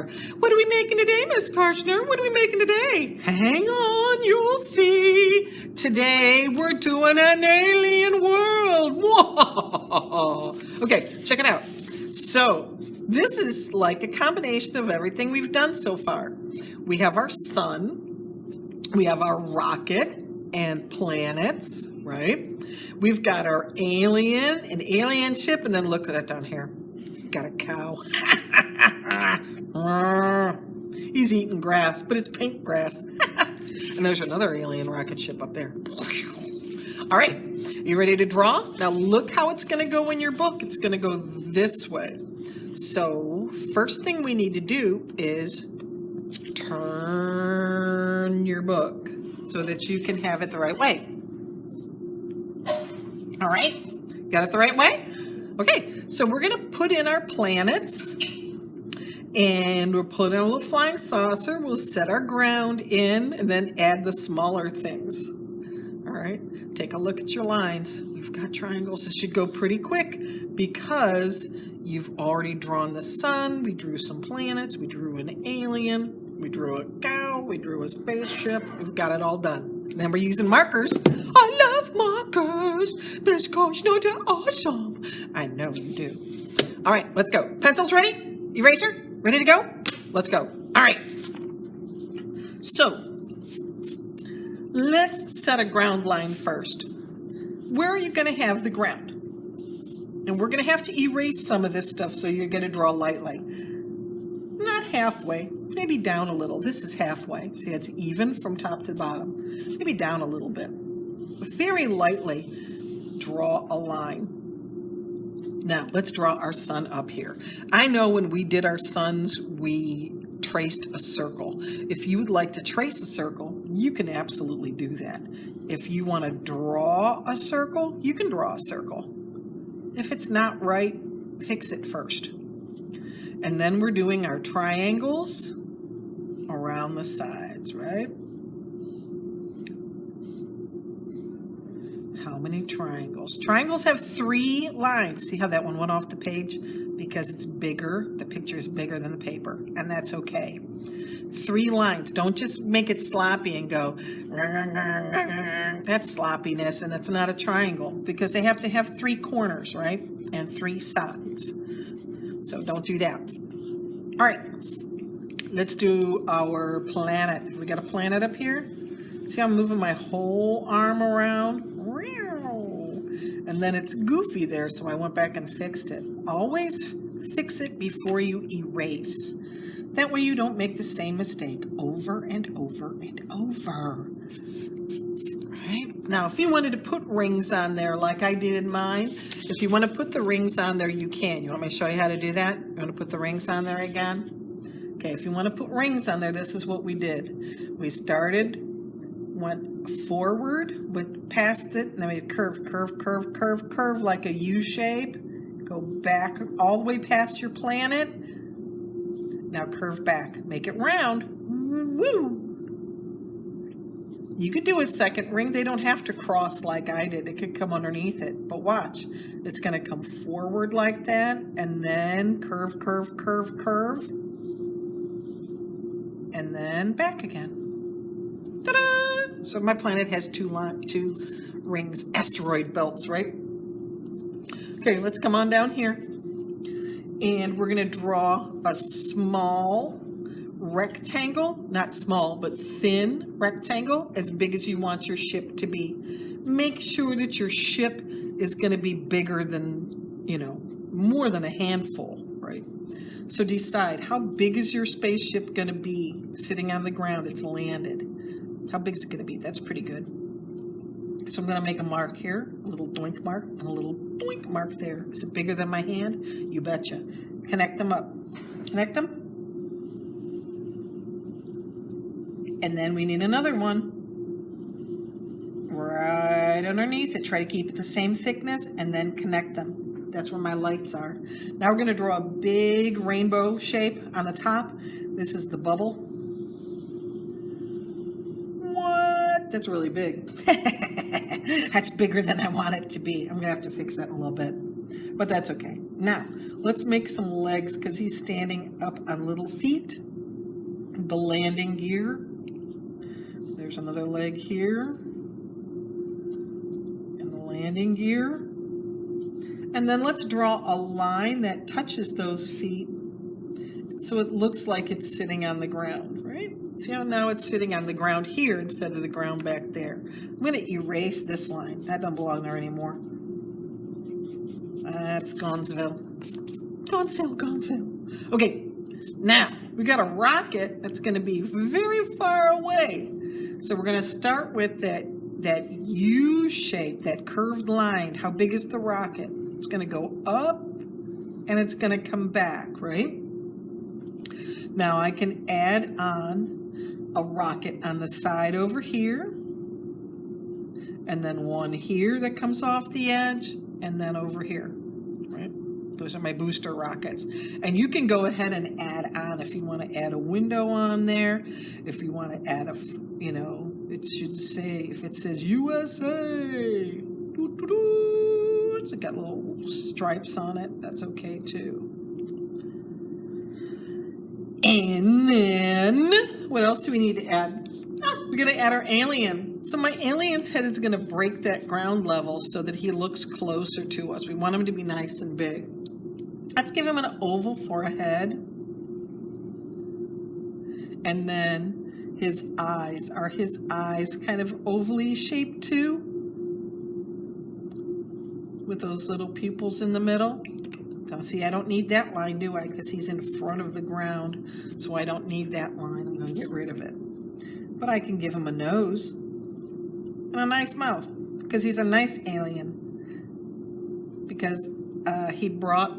Karshner. What are we making today, Miss Karshner? What are we making today? Hang on, you'll see. Today we're doing an alien world. Whoa! Okay, check it out. So this is like a combination of everything we've done so far. We have our sun, we have our rocket and planets, right? We've got our an alien ship, and then look at it down here. Got a cow. He's eating grass, but it's pink grass. And there's another alien rocket ship up there. All right, you ready to draw? Now look how it's going to go in your book. It's going to go this way. So first thing we need to do is turn your book so that you can have it the right way. All right, got it the right way? Okay, so we're going to put in our planets, and we'll put in a little flying saucer. We'll set our ground in, and then add the smaller things. All right, take a look at your lines. We've got triangles. This should go pretty quick because you've already drawn the sun. We drew some planets. We drew an alien. We drew a cow. We drew a spaceship. We've got it all done. Then we're using markers. I love markers. Miss Karshner, they're awesome. I know you do. All right, let's go. Pencils ready? Eraser? Ready to go? Let's go. All right. So, let's set a ground line first. Where are you going to have the ground? And we're going to have to erase some of this stuff, so you're going to draw lightly. Not halfway. Maybe down a little. This is halfway. See, it's even from top to bottom. Maybe down a little bit. Very lightly draw a line. Now, let's draw our sun up here. I know when we did our suns, we traced a circle. If you would like to trace a circle, you can absolutely do that. If you want to draw a circle, you can draw a circle. If it's not right, fix it first. And then we're doing our triangles around the sides, right? How many triangles? Triangles have 3 lines. See how that one went off the page? Because it's bigger. The picture is bigger than the paper, and that's okay. 3 lines. Don't just make it sloppy and go, that's sloppiness, and it's not a triangle, because they have to have 3 corners, right? And 3 sides. So don't do that. All right. Let's do our planet. We got a planet up here. See how I'm moving my whole arm around? And then it's goofy there, so I went back and fixed it. Always fix it before you erase. That way you don't make the same mistake over and over and over. Right? Now, if you wanted to put rings on there like I did in mine, if you want to put the rings on there, you can. You want me to show you how to do that? You want to put the rings on there again? Okay, if you want to put rings on there, this is what we did. We started, went forward, went past it, and then we curve, curve, curve, curve, curve like a U shape. Go back all the way past your planet. Now curve back. Make it round. Woo! You could do a second ring. They don't have to cross like I did. It could come underneath it. But watch. It's going to come forward like that, and then curve, curve, curve, curve. And then back again. Ta-da! So my planet has 2 rings, asteroid belts, right? Okay, let's come on down here. And we're going to draw a small rectangle, not small, but thin rectangle, as big as you want your ship to be. Make sure that your ship is going to be bigger than, more than a handful, right? So decide, how big is your spaceship going to be sitting on the ground? It's landed. How big is it going to be? That's pretty good. So I'm going to make a mark here, a little doink mark, and a little doink mark there. Is it bigger than my hand? You betcha. Connect them up. Connect them. And then we need another one right underneath it. Try to keep it the same thickness and then connect them. That's where my lights are. Now we're going to draw a big rainbow shape on the top. This is the bubble. What? That's really big. That's bigger than I want it to be. I'm going to have to fix that in a little bit. But that's okay. Now, let's make some legs because he's standing up on little feet. The landing gear. There's another leg here. And the landing gear. And then let's draw a line that touches those feet so it looks like it's sitting on the ground, right? See how now it's sitting on the ground here instead of the ground back there. I'm going to erase this line. That doesn't belong there anymore. That's Gainesville. Gainesville. Okay, now we got a rocket that's going to be very far away. So we're going to start with that U shape, that curved line. How big is the rocket? It's going to go up and it's going to come back, right? Now I can add on a rocket on the side over here, and then one here that comes off the edge, and then over here, right? Those are my booster rockets. And you can go ahead and add on if you want to add a window on there, if you want to add a, you know, it should say, if it says USA, it's got little stripes on it, that's okay too. And then, what else do we need to add? We're going to add our alien. So my alien's head is going to break that ground level so that he looks closer to us. We want him to be nice and big. Let's give him an oval for a head. And then his eyes. Are his eyes kind of ovally shaped too? With those little pupils in the middle? Now, see, I don't need that line, do I? Because he's in front of the ground, so I don't need that line. I'm going to get rid of it. But I can give him a nose and a nice mouth because he's a nice alien. Because he brought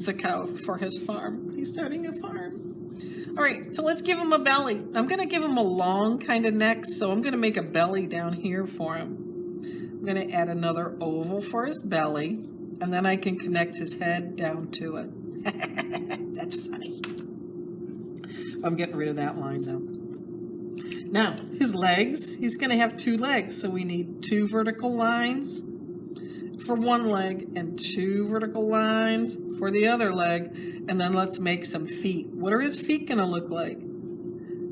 the cow for his farm. He's starting a farm. All right, so let's give him a belly. I'm going to give him a long kind of neck, so I'm going to make a belly down here for him. I'm going to add another oval for his belly. And then I can connect his head down to it. That's funny. I'm getting rid of that line though. Now, his legs, he's going to have 2 legs. So we need 2 vertical lines for one leg and 2 vertical lines for the other leg. And then let's make some feet. What are his feet going to look like?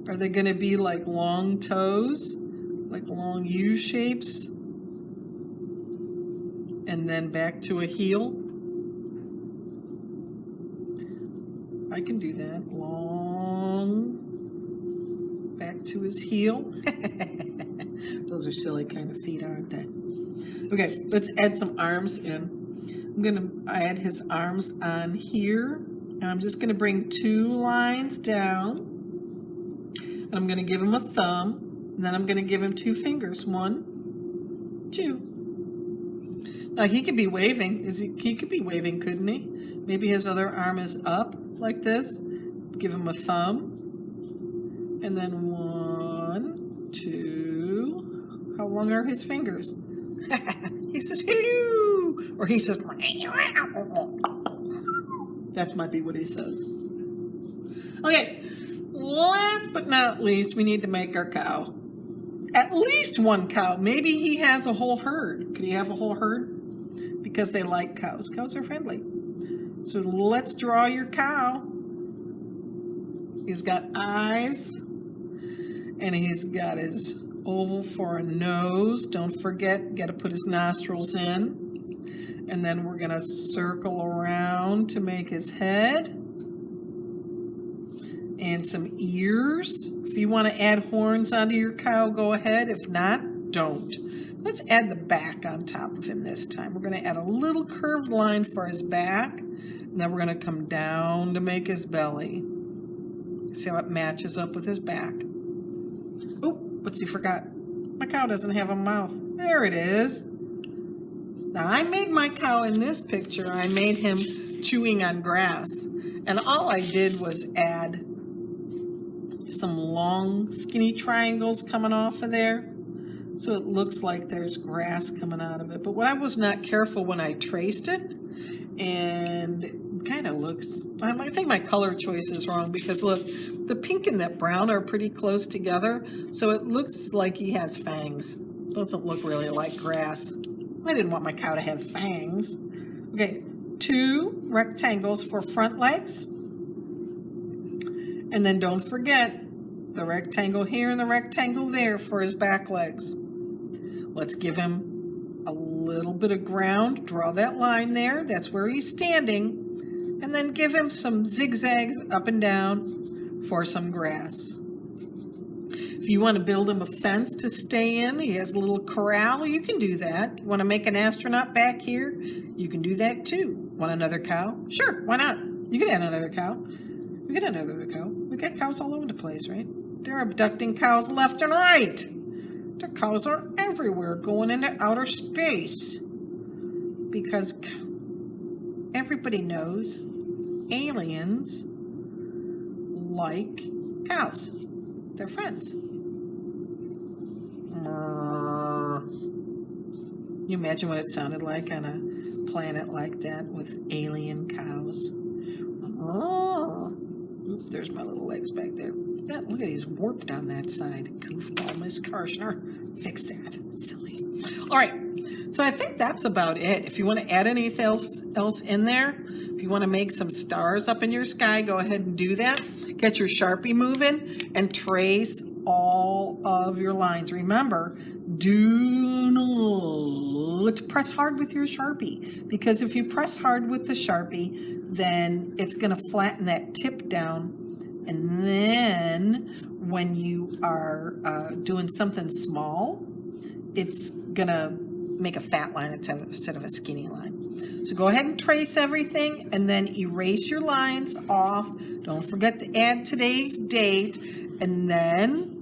Are they going to be like long toes? Like long U shapes? And then back to a heel. I can do that. Long, back to his heel. Those are silly kind of feet, aren't they? Okay, let's add some arms in. I'm going to add his arms on here. And I'm just going to bring 2 lines down. And I'm going to give him a thumb. And then I'm going to give him 2 fingers. 1, 2. Now he could be waving. He could be waving, couldn't he? Maybe his other arm is up like this. Give him a thumb. And then 1, 2. How long are his fingers? He says, hello. Or he says, that might be what he says. Okay, last but not least, we need to make our cow. At least 1 cow. Maybe he has a whole herd. Could he have a whole herd? Because they like cows. Cows are friendly. So let's draw your cow. He's got eyes. And he's got his oval for a nose. Don't forget, got to put his nostrils in. And then we're going to circle around to make his head. And some ears. If you want to add horns onto your cow, go ahead. If not, don't. Let's add the back on top of him this time. We're going to add a little curved line for his back. And then we're going to come down to make his belly. See how it matches up with his back. Oh, what's he forgot? My cow doesn't have a mouth. There it is. Now, I made my cow in this picture. I made him chewing on grass. And all I did was add some long, skinny triangles coming off of there. So it looks like there's grass coming out of it. But what I was not careful when I traced it, and it kind of looks, I think my color choice is wrong because look, the pink and that brown are pretty close together. So it looks like he has fangs. Doesn't look really like grass. I didn't want my cow to have fangs. Okay, 2 rectangles for front legs. And then don't forget the rectangle here and the rectangle there for his back legs. Let's give him a little bit of ground. Draw that line there. That's where he's standing. And then give him some zigzags up and down for some grass. If you want to build him a fence to stay in, he has a little corral, you can do that. Want to make an astronaut back here? You can do that too. Want another cow? Sure, why not? You can add another cow. We get another cow. We got cows all over the place, right? They're abducting cows left and right. The cows are everywhere, going into outer space. Because everybody knows aliens like cows. They're friends. You imagine what it sounded like on a planet like that with alien cows. Oop, there's my little legs back there. Look at he's warped on that side. Goofball, Miss Karshner. Fix that. Silly. All right. So I think that's about it. If you want to add anything else in there, if you want to make some stars up in your sky, go ahead and do that. Get your Sharpie moving and trace all of your lines. Remember, do not press hard with your Sharpie, because if you press hard with the Sharpie, then it's going to flatten that tip down, and then when you are doing something small, it's going to make a fat line instead of a skinny line. So go ahead and trace everything and then erase your lines off. Don't forget to add today's date, and then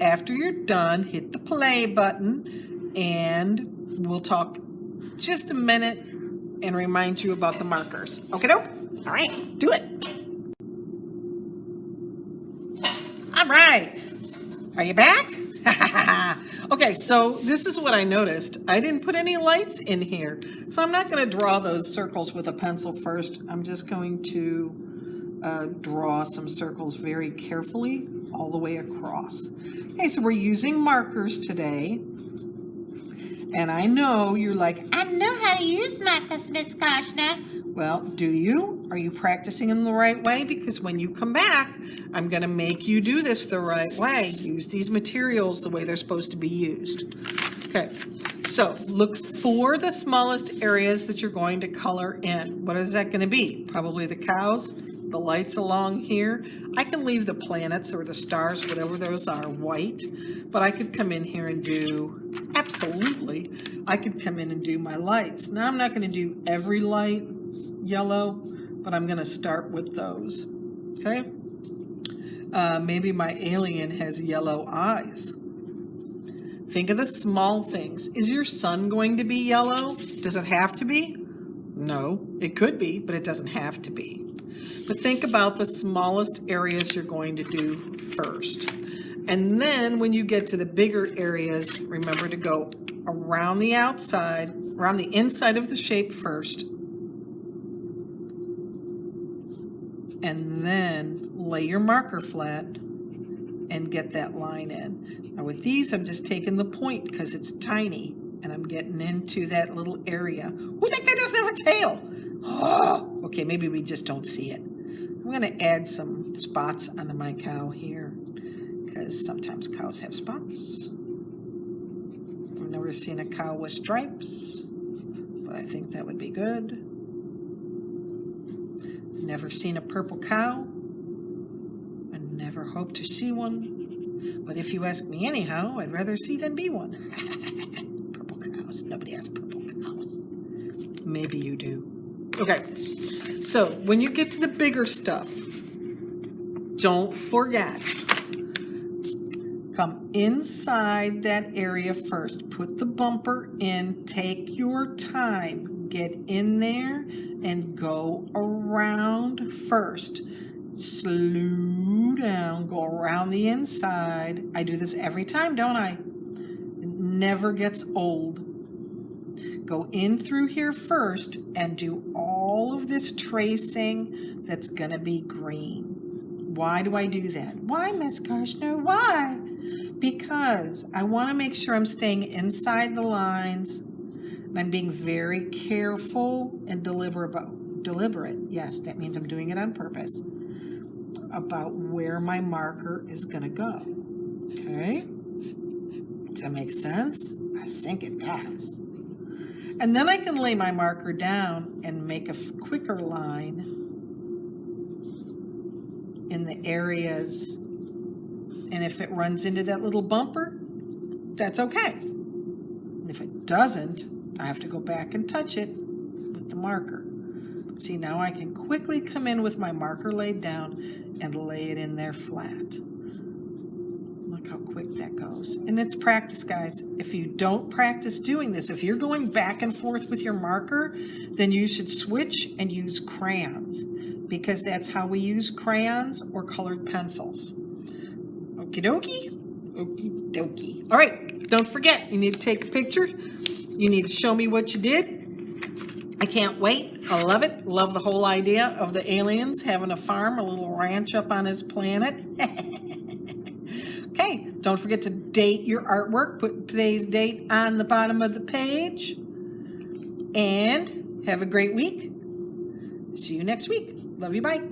after you're done, hit the play button and we'll talk just a minute and remind you about the markers. Okay, doke? All right, do it. All right. Are you back? Okay, so this is what I noticed. I didn't put any lights in here. So I'm not going to draw those circles with a pencil first. I'm just going to draw some circles very carefully all the way across. Okay, so we're using markers today. And I know you're like, I know how to use markers, Miss Karshner. Well, do you? Are you practicing in the right way? Because when you come back, I'm going to make you do this the right way. Use these materials the way they're supposed to be used. Okay, so look for the smallest areas that you're going to color in. What is that going to be? Probably the cows, the lights along here. I can leave the planets or the stars, whatever those are, white. But I could come in here and do, absolutely, I could come in and do my lights. Now I'm not going to do every light yellow, but I'm going to start with those. Okay? Maybe my alien has yellow eyes. Think of the small things. Is your sun going to be yellow? Does it have to be? No, it could be, but it doesn't have to be. But think about the smallest areas you're going to do first. And then when you get to the bigger areas, remember to go around the outside, around the inside of the shape first. And then lay your marker flat and get that line in. Now with these, I'm just taking the point because it's tiny and I'm getting into that little area. Ooh, that guy doesn't have a tail. Oh, okay, maybe we just don't see it. I'm going to add some spots onto my cow here because sometimes cows have spots. I've never seen a cow with stripes, but I think that would be good. Never seen a purple cow. I never hope to see one. But if you ask me anyhow, I'd rather see than be one. Purple cows. Nobody has purple cows. Maybe you do. Okay. So when you get to the bigger stuff, don't forget. Come inside that area first. Put the bumper in. Take your time. Get in there and go around first. Slow down. Go around the inside. I do this every time, don't I? It never gets old. Go in through here first and do all of this tracing that's going to be green. Why do I do that? Why, Miss Karshner? Why? Because I want to make sure I'm staying inside the lines and I'm being very careful and deliberate deliberate. Yes, that means I'm doing it on purpose. About where my marker is going to go. Okay? Does that make sense? I think it does. And then I can lay my marker down and make a quicker line in the areas. And if it runs into that little bumper, that's okay. And if it doesn't, I have to go back and touch it with the marker. See, now I can quickly come in with my marker laid down and lay it in there flat. Look how quick that goes. And it's practice, guys. If you don't practice doing this, if you're going back and forth with your marker, then you should switch and use crayons, because that's how we use crayons or colored pencils. Okie dokie? Okie dokie. All right, don't forget, you need to take a picture. You need to show me what you did. I can't wait. I love it. Love the whole idea of the aliens having a farm, a little ranch up on his planet. Okay, don't forget to date your artwork. Put today's date on the bottom of the page. And have a great week. See you next week. Love you. Bye.